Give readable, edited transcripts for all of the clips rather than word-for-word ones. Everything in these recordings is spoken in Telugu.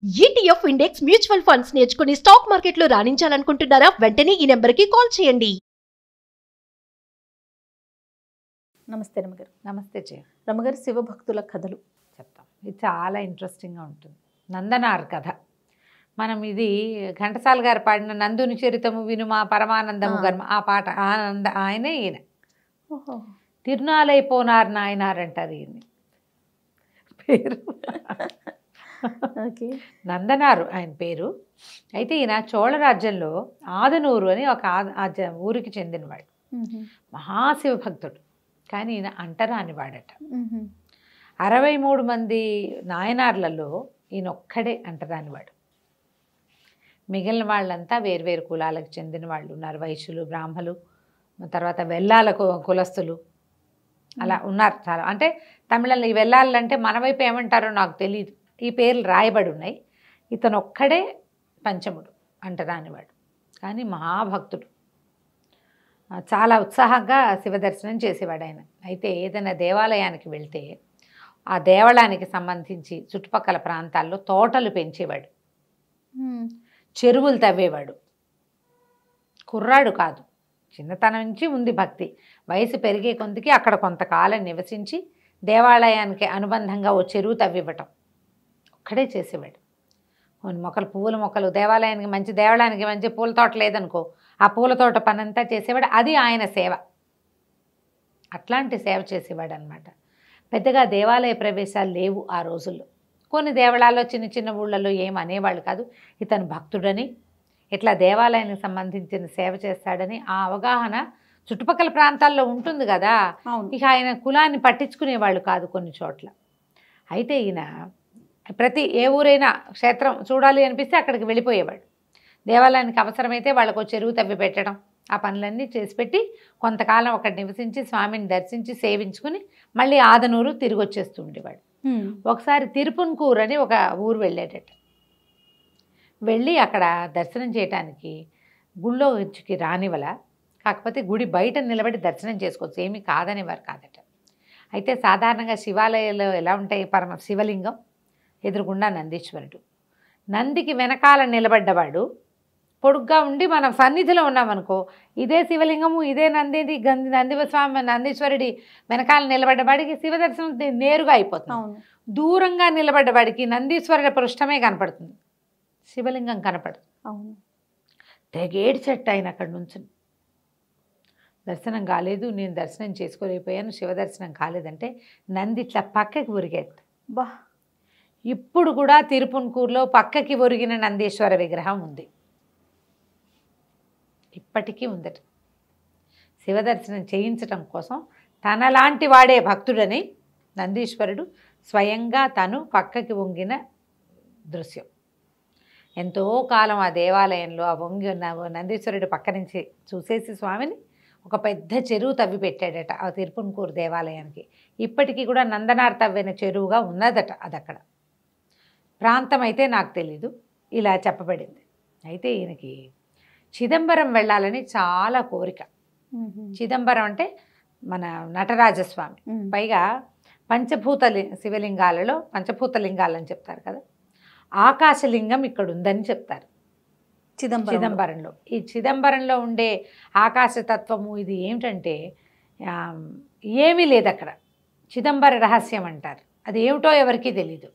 ETF ఇండెక్స్ మ్యూచువల్ ఫండ్స్ నేర్చుకుని స్టాక్ మార్కెట్లో రాణించాలనుకుంటున్నారా? వెంటనే ఈ నెంబర్కి కాల్ చేయండి. నమస్తే రమగారు. నమస్తే జయ. రమగారు, శివభక్తుల కథలు చెప్తాం. ఇది చాలా ఇంట్రెస్టింగ్గా ఉంటుంది. నందనార్ కథ. మనం ఇది ఘంటసాల గారు పాడిన నందుని చరితము వినుమా పరమానందము గర్మ ఆ పాట ఆయనే ఈయన. తిరునాలైపోనారు నాయనార్ అంటారు ఈయన పేరు. నందనారు ఆయన పేరు. అయితే ఈయన చోళ రాజ్యంలో ఆదనూరు అని ఒక ఊరికి చెందినవాడు. మహాశివ భక్తుడు. కానీ ఈయన అంటరాని వాడట. 63 మంది నాయనార్లలో ఈయన ఒక్కడే అంటరానివాడు. మిగిలిన వాళ్ళంతా వేర్వేరు కులాలకు చెందిన వాళ్ళు ఉన్నారు. వైశ్యులు, బ్రాహ్మలు, తర్వాత వెల్లాల కులస్తులు అలా ఉన్నారు చాలా. అంటే తమిళంలో ఈ వెల్లాలంటే మన వైపు ఏమంటారో నాకు తెలియదు. ఈ పేర్లు రాయబడి ఉన్నాయి. ఇతను ఒక్కడే పంచముడు, అంటరానివాడు. కానీ మహాభక్తుడు. చాలా ఉత్సాహంగా శివదర్శనం చేసేవాడు ఆయన. అయితే ఏదైనా దేవాలయానికి వెళ్తే ఆ దేవాలయానికి సంబంధించి చుట్టుపక్కల ప్రాంతాల్లో తోటలు పెంచేవాడు, చెరువులు తవ్వేవాడు. కుర్రాడు కాదు, చిన్నతనం నుంచి ఉంది భక్తి. వయసు పెరిగే కొందికి అక్కడ కొంతకాలం నివసించి దేవాలయానికి అనుబంధంగా ఓ చెరువు తవ్వివ్వటం ఒక్కడే చేసేవాడు. కొన్ని మొక్కలు, పువ్వుల మొక్కలు, దేవాలయానికి మంచి పూల తోట లేదనుకో, ఆ పూల తోట పనంతా చేసేవాడు. అది ఆయన సేవ. అట్లాంటి సేవ చేసేవాడు అనమాట. పెద్దగా దేవాలయ ప్రవేశాలు లేవు ఆ రోజుల్లో. కొన్ని దేవాలయాల్లో చిన్న చిన్న ఊళ్ళల్లో ఏం అనేవాళ్ళు కాదు. ఇతను భక్తుడని, ఇట్లా దేవాలయానికి సంబంధించిన సేవ చేస్తాడని ఆ అవగాహన చుట్టుపక్కల ప్రాంతాల్లో ఉంటుంది కదా. ఇక ఆయన కులాన్ని పట్టించుకునేవాళ్ళు కాదు కొన్ని చోట్ల. అయితే ఈయన ప్రతి ఏ ఊరైనా క్షేత్రం చూడాలి అనిపిస్తే అక్కడికి వెళ్ళిపోయేవాడు. దేవాలయానికి అవసరమైతే వాళ్ళకు చెరువు తవ్వి పెట్టడం, ఆ పనులన్నీ చేసి పెట్టి కొంతకాలం అక్కడ నివసించి స్వామిని దర్శించి సేవించుకుని మళ్ళీ ఆదనూరు తిరిగి వచ్చేస్తూ ఉండేవాడు. ఒకసారి తిరుపున్కూర్ అని ఒక ఊరు వెళ్ళేటట్టు. వెళ్ళి అక్కడ దర్శనం చేయటానికి గుళ్ళోకి రానివల, కాకపోతే గుడి బయట నిలబడి దర్శనం చేసుకోవచ్చు, ఏమీ కాదనేవారు కాదట. అయితే సాధారణంగా శివాలయాల్లో ఎలా ఉంటాయి, శివలింగం ఎదురుగుండా నందీశ్వరుడు, నందికి వెనకాల నిలబడ్డవాడు పొడుగ్గా ఉండి మనం సన్నిధిలో ఉన్నామనుకో, ఇదే శివలింగము, ఇదే నందీశ్వరుడి వెనకాల నిలబడ్డవాడికి శివదర్శనం నేరుగా అయిపోతుంది. దూరంగా నిలబడ్డవాడికి నందీశ్వరుడి పృష్ఠమే కనపడుతుంది, శివలింగం కనపడదు. తెగేడ్చెట్టు ఆయన అక్కడి నుంచి. దర్శనం కాలేదు, నేను దర్శనం చేసుకోలేకపోయాను, శివదర్శనం కాలేదంటే నంది ఇట్లా పక్కకి ఉరిగేది. బా, ఇప్పుడు కూడా తిరుపున్కూరులో పక్కకి ఒరిగిన నందీశ్వర విగ్రహం ఉంది, ఇప్పటికీ ఉందట. శివదర్శనం చేయించటం కోసం తనలాంటి వాడే భక్తుడని నందీశ్వరుడు స్వయంగా తను పక్కకి వంగిన దృశ్యం. ఎంతో కాలం ఆ దేవాలయంలో ఆ వంగి ఉన్న నందీశ్వరుడు పక్క నుంచి చూసేసి స్వామిని ఒక పెద్ద చెరువు తవ్వి పెట్టాడట ఆ తిరుపున్కూరు దేవాలయానికి. ఇప్పటికీ కూడా నందనార్ తవ్విన చెరువుగా ఉన్నదట. అది అక్కడ ప్రాంతం అయితే నాకు తెలీదు, ఇలా చెప్పబడింది. అయితే ఈయనకి చిదంబరం వెళ్ళాలని చాలా కోరిక. చిదంబరం అంటే మన నటరాజస్వామి. పైగా పంచభూత శివలింగాలలో పంచభూత లింగాలని చెప్తారు కదా, ఆకాశలింగం ఇక్కడ ఉందని చెప్తారు చిదంబరంలో. ఈ చిదంబరంలో ఉండే ఆకాశతత్వము ఇది ఏమిటంటే ఏమీ లేదు అక్కడ, చిదంబర రహస్యం అంటారు. అది ఏమిటో ఎవరికీ తెలీదు.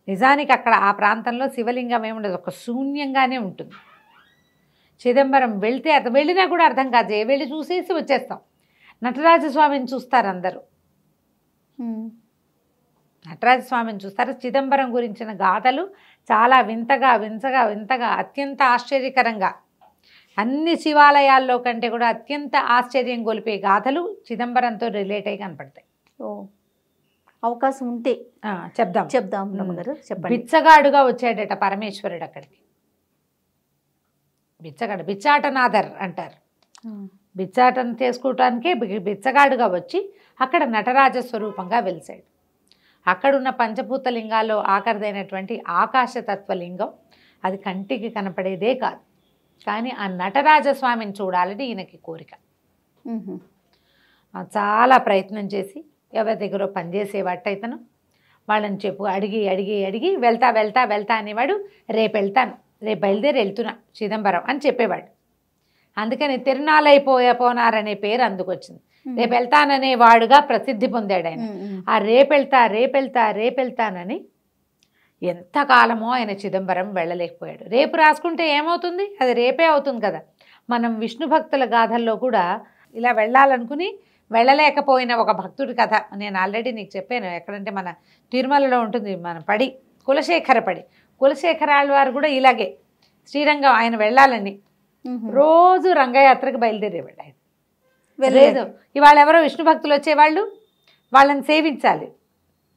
నిజానికి అక్కడ ఆ ప్రాంతంలో శివలింగం ఏముండదు, ఒక శూన్యంగానే ఉంటుంది. చిదంబరం వెళ్తే వెళ్ళినా కూడా అర్థం కాదు, వెళ్ళి చూసేసి వచ్చేస్తాం. నటరాజస్వామిని చూస్తారు అందరూ, నటరాజస్వామిని చూస్తారు. చిదంబరం గురించిన గాథలు చాలా వింతగా అత్యంత ఆశ్చర్యకరంగా, అన్ని శివాలయాల్లో కంటే కూడా అత్యంత ఆశ్చర్యం గొలిపే గాథలు చిదంబరంతో రిలేట్ అయ్యి కనపడతాయి. అవకాశం ఉంటే చెప్దాం గారు, చెప్పండి. బిచ్చగాడుగా వచ్చాడట పరమేశ్వరుడు అక్కడికి. బిచ్చాటనాథర్ అంటారు. బిచ్చాటం చేసుకోవటానికే బిచ్చగాడుగా వచ్చి అక్కడ నటరాజ స్వరూపంగా వెలిసాడు. అక్కడున్న పంచభూత లింగాల్లో ఆఖరిదైనటువంటి ఆకాశతత్వలింగం అది కంటికి కనపడేదే కాదు. కానీ ఆ నటరాజస్వామిని చూడాలని ఈయనకి కోరిక. చాలా ప్రయత్నం చేసి ఎవరి దగ్గర పనిచేసేవాట ఇతను వాళ్ళని చెప్పు అడిగి అడిగి అడిగి వెళ్తా వెళ్తా వెళ్తా అనేవాడు. రేపు వెళ్తాను, రేపు బయలుదేరి వెళ్తున్నా చిదంబరం అని చెప్పేవాడు. అందుకని తిరునాళ్ళైపోనారనే పేరు అందుకొచ్చింది. రేపు వెళ్తాననే వాడుగా ప్రసిద్ధి పొందాడు ఆయన. ఆ రేపెళ్తానని ఎంతకాలమో ఆయన చిదంబరం వెళ్ళలేకపోయాడు. రేపు రాసుకుంటే ఏమవుతుంది, అది రేపే అవుతుంది కదా. మనం విష్ణు భక్తుల గాథల్లో కూడా ఇలా వెళ్ళాలనుకుని వెళ్ళలేకపోయిన ఒక భక్తుడి కథ నేను ఆల్రెడీ నీకు చెప్పాను. ఎక్కడంటే మన తిరుమలలో ఉంటుంది, మన కులశేఖరాళ్ళ వారు కూడా ఇలాగే శ్రీరంగం ఆయన వెళ్ళాలని రోజు రంగయాత్రకు బయలుదేరేవాడు ఆయన. లేదు ఇవాళ ఎవరో విష్ణు భక్తులు వచ్చేవాళ్ళు, వాళ్ళని సేవించాలి.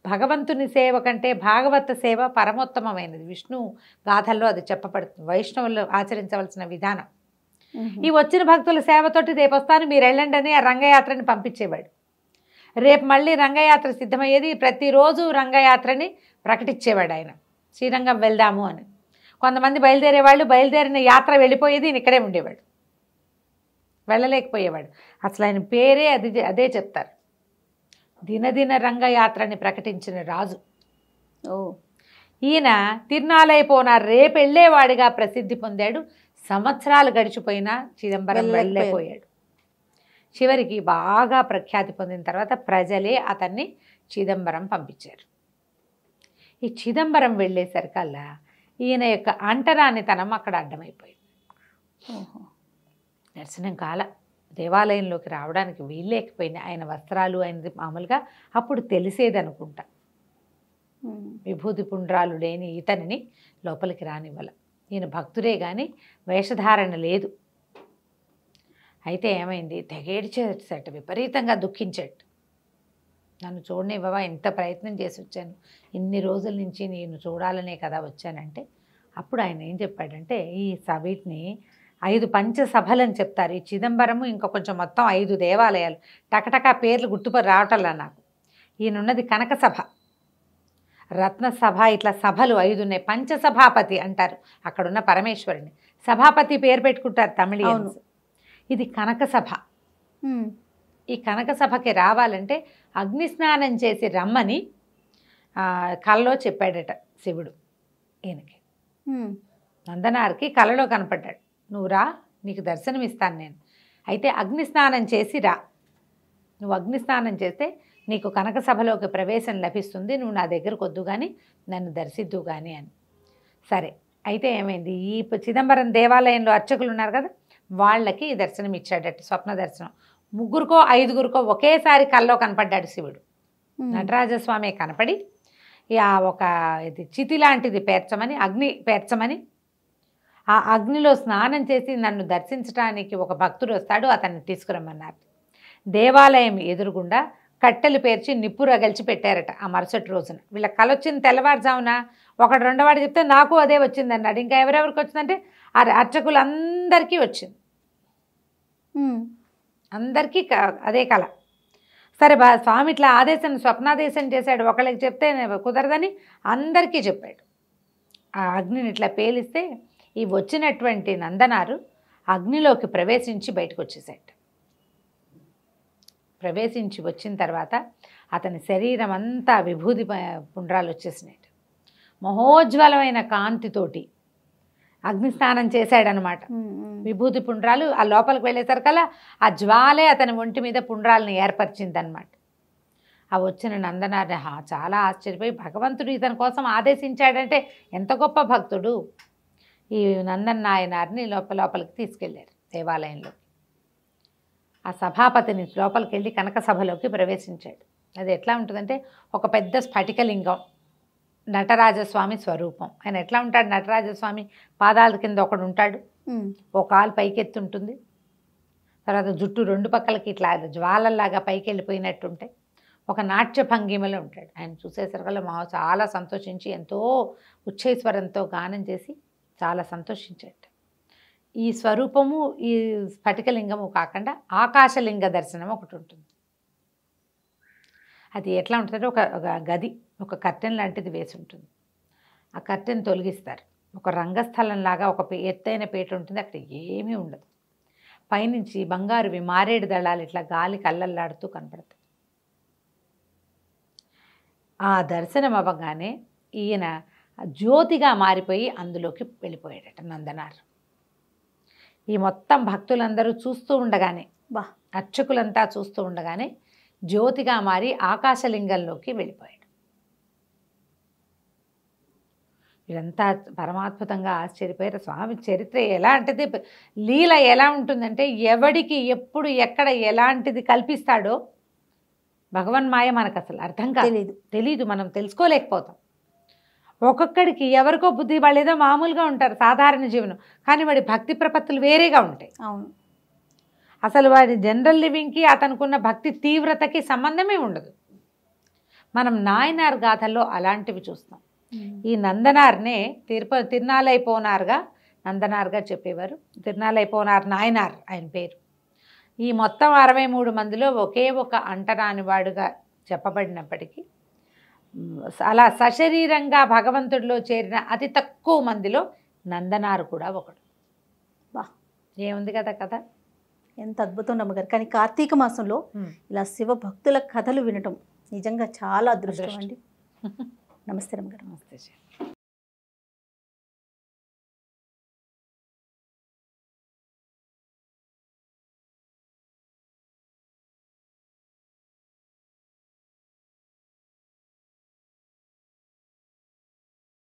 భగవంతుని సేవ కంటే భాగవత సేవ పరమోత్తమమైనది. విష్ణు గాథల్లో అది చెప్పబడుతుంది, వైష్ణవులు ఆచరించవలసిన విధానం. ఈ వచ్చిన భక్తుల సేవతోటి రేపు వస్తాను మీరు వెళ్ళండి అని ఆ రంగయాత్రని పంపించేవాడు. రేపు మళ్ళీ రంగయాత్ర సిద్ధమయ్యేది. ప్రతిరోజు రంగయాత్రని ప్రకటించేవాడు ఆయన, శ్రీరంగం వెళ్దాము అని. కొంతమంది బయలుదేరేవాళ్ళు, బయలుదేరిన యాత్ర వెళ్ళిపోయేది, ఈయన ఇక్కడే ఉండేవాడు, వెళ్ళలేకపోయేవాడు. అసలు ఆయన పేరే అదే చెప్తారు, దినదిన రంగయాత్రని ప్రకటించిన రాజు. ఈయన తిరునాళ్ళైపోనారు రేపు వెళ్ళేవాడిగా ప్రసిద్ధి పొందాడు. సంవత్సరాలు గడిచిపోయినా చిదంబరం వెళ్ళలేకపోయాడు. చివరికి బాగా ప్రఖ్యాతి పొందిన తర్వాత ప్రజలే అతన్ని చిదంబరం పంపించారు. ఈ చిదంబరం వెళ్ళేసరికల్లా ఈయన యొక్క అంటరానితనం అక్కడ అడ్డమైపోయింది. దర్శనం కాల, దేవాలయంలోకి రావడానికి వీల్లేకపోయింది. ఆయన వస్త్రాలు ఆయనది మామూలుగా అప్పుడు తెలిసేదనుకుంటా, విభూతి పుండ్రాలు లేని ఇతనిని లోపలికి రానివ్వాల. ఈయన భక్తుడే కానీ వేషధారణ లేదు. అయితే ఏమైంది, తెగేడ్చేట, విపరీతంగా దుఃఖించాడు. నన్ను చూడనివ్వవా, ఎంత ప్రయత్నం చేసి వచ్చాను, ఇన్ని రోజుల నుంచి నేను చూడాలనే కదా వచ్చానంటే, అప్పుడు ఆయన ఏం చెప్పాడంటే, ఈ వీటిని 5 పంచసభలని చెప్తారు. ఈ చిదంబరము ఇంకా కొంచెం మొత్తం 5 దేవాలయాలు, టకటకా పేర్లు గుర్తుపడి రావటంలా నాకు. ఈయనున్నది కనక సభ, రత్నసభ, ఇట్లా సభలు 5 ఉన్నాయి. పంచసభాపతి అంటారు అక్కడున్న పరమేశ్వరుని. సభాపతి పేరు పెట్టుకుంటారు తమిళియన్స్. ఇది కనక సభ. ఈ కనక సభకి రావాలంటే అగ్నిస్నానం చేసి రమ్మని కలలో చెప్పాడట శివుడు ఈయనకి. నందనార్కి కలలో కనపడ్డాడు, నువ్వు రా, నీకు దర్శనం ఇస్తాను నేను, అయితే అగ్నిస్నానం చేసి రా, నువ్వు అగ్నిస్నానం చేస్తే నీకు కనక సభలోకి ప్రవేశం లభిస్తుంది, నువ్వు నా దగ్గరకు వద్దు కానీ నన్ను దర్శిద్దు కానీ అని. సరే, అయితే ఏమైంది, ఈ చిదంబరం దేవాలయంలో అర్చకులు ఉన్నారు కదా, వాళ్ళకి దర్శనం ఇచ్చాడట, స్వప్న దర్శనం. 3కో 5గురికో ఒకేసారి కల్లో కనపడ్డాడు శివుడు. నటరాజస్వామి కనపడి ఒక ఇది చితి లాంటిది పేర్చమని, అగ్ని పేర్చమని, ఆ అగ్నిలో స్నానం చేసి నన్ను దర్శించడానికి ఒక భక్తుడు వస్తాడు, అతన్ని తీసుకురమ్మన్నారు. దేవాలయం ఎదురుగుండా కట్టెలు పేర్చి నిప్పు రగల్చి పెట్టారట ఆ మరుసటి రోజున. వీళ్ళ కళ వచ్చింది తెల్లవారుజామున. ఒకడు రెండోవాడు చెప్తే నాకు అదే వచ్చింది అన్నాడు. ఇంకా ఎవరెవరికి వచ్చిందంటే అర్చకులందరికీ వచ్చింది, అందరికీ అదే కళ. సరే స్వామి ఇట్లా స్వప్నాదేశం చేశాడు. ఒకళ్ళకి చెప్తే కుదరదని అందరికీ చెప్పాడు. ఆ అగ్నిని ఇట్లా పేలిస్తే ఈ వచ్చినటువంటి నందనారు అగ్నిలోకి ప్రవేశించి బయటకు వచ్చేసాడు. ప్రవేశించి వచ్చిన తర్వాత అతని శరీరం అంతా విభూతి పుండ్రాలు వచ్చేసినాయి. మహోజ్వలమైన కాంతితోటి అగ్నిస్నానం చేశాడనమాట. విభూతి పుండ్రాలు ఆ లోపలికి వెళ్ళేసరికల్లా ఆ జ్వాలే అతని ఒంటి మీద పుండ్రాలను ఏర్పరిచిందనమాట. ఆ వచ్చిన నందనారి చాలా ఆశ్చర్యపోయి, భగవంతుడు ఇతని కోసం ఆదేశించాడంటే ఎంత గొప్ప భక్తుడు. ఈ నందన్ నాయనారిని లోపలికి తీసుకెళ్లారు దేవాలయంలో. ఆ సభాపతిని లోపలికి వెళ్ళి కనక సభలోకి ప్రవేశించాడు. అది ఎట్లా ఉంటుందంటే ఒక పెద్ద స్ఫటికలింగం, నటరాజస్వామి స్వరూపం. ఆయన ఎట్లా ఉంటాడు, నటరాజస్వామి పాదాల కింద ఒకడు ఉంటాడు, ఒక కాలు పైకెత్తి ఉంటుంది, తర్వాత జుట్టు 2 పక్కలకి ఇట్లా జ్వాలల్లాగా పైకి వెళ్ళిపోయినట్టుంటాయి, ఒక నాట్య భంగిమలో ఉంటాడు. ఆయన చూసేసరికల్లా చాలా సంతోషించి ఎంతో ఉచ్చైస్వరంతో గానం చేసి చాలా సంతోషించాడు. ఈ స్వరూపము, ఈ స్ఫటికలింగము కాకుండా ఆకాశలింగ దర్శనం ఒకటి ఉంటుంది. అది ఎట్లా ఉంటుందంటే ఒక గది, ఒక కర్టెన్ లాంటిది వేసి ఉంటుంది. ఆ కర్టెన్ తొలగిస్తారు. ఒక రంగస్థలంలాగా ఒక ఎత్తైన పీట ఉంటుంది, అక్కడ ఏమీ ఉండదు. పైనుంచి బంగారువి మారేడు దళాలు ఇట్లా గాలి కళ్ళల్లాడుతూ కనపడతాయి. ఆ దర్శనం అవ్వగానే ఈయన జ్యోతిగా మారిపోయి అందులోకి వెళ్ళిపోయాడట నందనార్. ఈ మొత్తం భక్తులందరూ చూస్తూ ఉండగానే, అర్చకులంతా చూస్తూ ఉండగానే జ్యోతిగా మారి ఆకాశలింగంలోకి వెళ్ళిపోయాడు. ఇదంతా పరమాద్భుతంగా ఆశ్చర్యపోయారు. స్వామి చరిత్ర ఎలా అంటే, లీల ఎలా ఉంటుందంటే, ఎవడికి ఎప్పుడు ఎక్కడ ఎలాంటిది కల్పిస్తాడో భగవన్మాయ మనకు అసలు అర్థం తెలీదు, మనం తెలుసుకోలేకపోతాం. ఒక్కొక్కడికి ఎవరికో బుద్ధి, వాళ్ళు ఏదో మామూలుగా ఉంటారు సాధారణ జీవనం, కానీ వాడి భక్తి ప్రపత్తులు వేరేగా ఉంటాయి. అవును, అసలు వాడి జనరల్ లివింగ్కి అతనుకున్న భక్తి తీవ్రతకి సంబంధమే ఉండదు. మనం నాయనార్ గాథల్లో అలాంటివి చూస్తాం. ఈ నందనార్నే తిరునాలైపోనార్గా నందనార్గా చెప్పేవారు. తిరునాలైపోనార్ నాయనార్ ఆయన పేరు. ఈ మొత్తం 63 మందిలో ఒకే ఒక అంటరానివాడుగా చెప్పబడినప్పటికీ అలా సశరీరంగా భగవంతుడిలో చేరిన అతి తక్కువ మందిలో నందనారు కూడా ఒకడు. ఏముంది కదా కథ, ఎంత అద్భుతం రమ్మగారు. కానీ కార్తీక మాసంలో ఇలా శివ భక్తుల కథలు వినటం నిజంగా చాలా అదృష్టం అండి. నమస్తే రమ్మగారు. నమస్తే.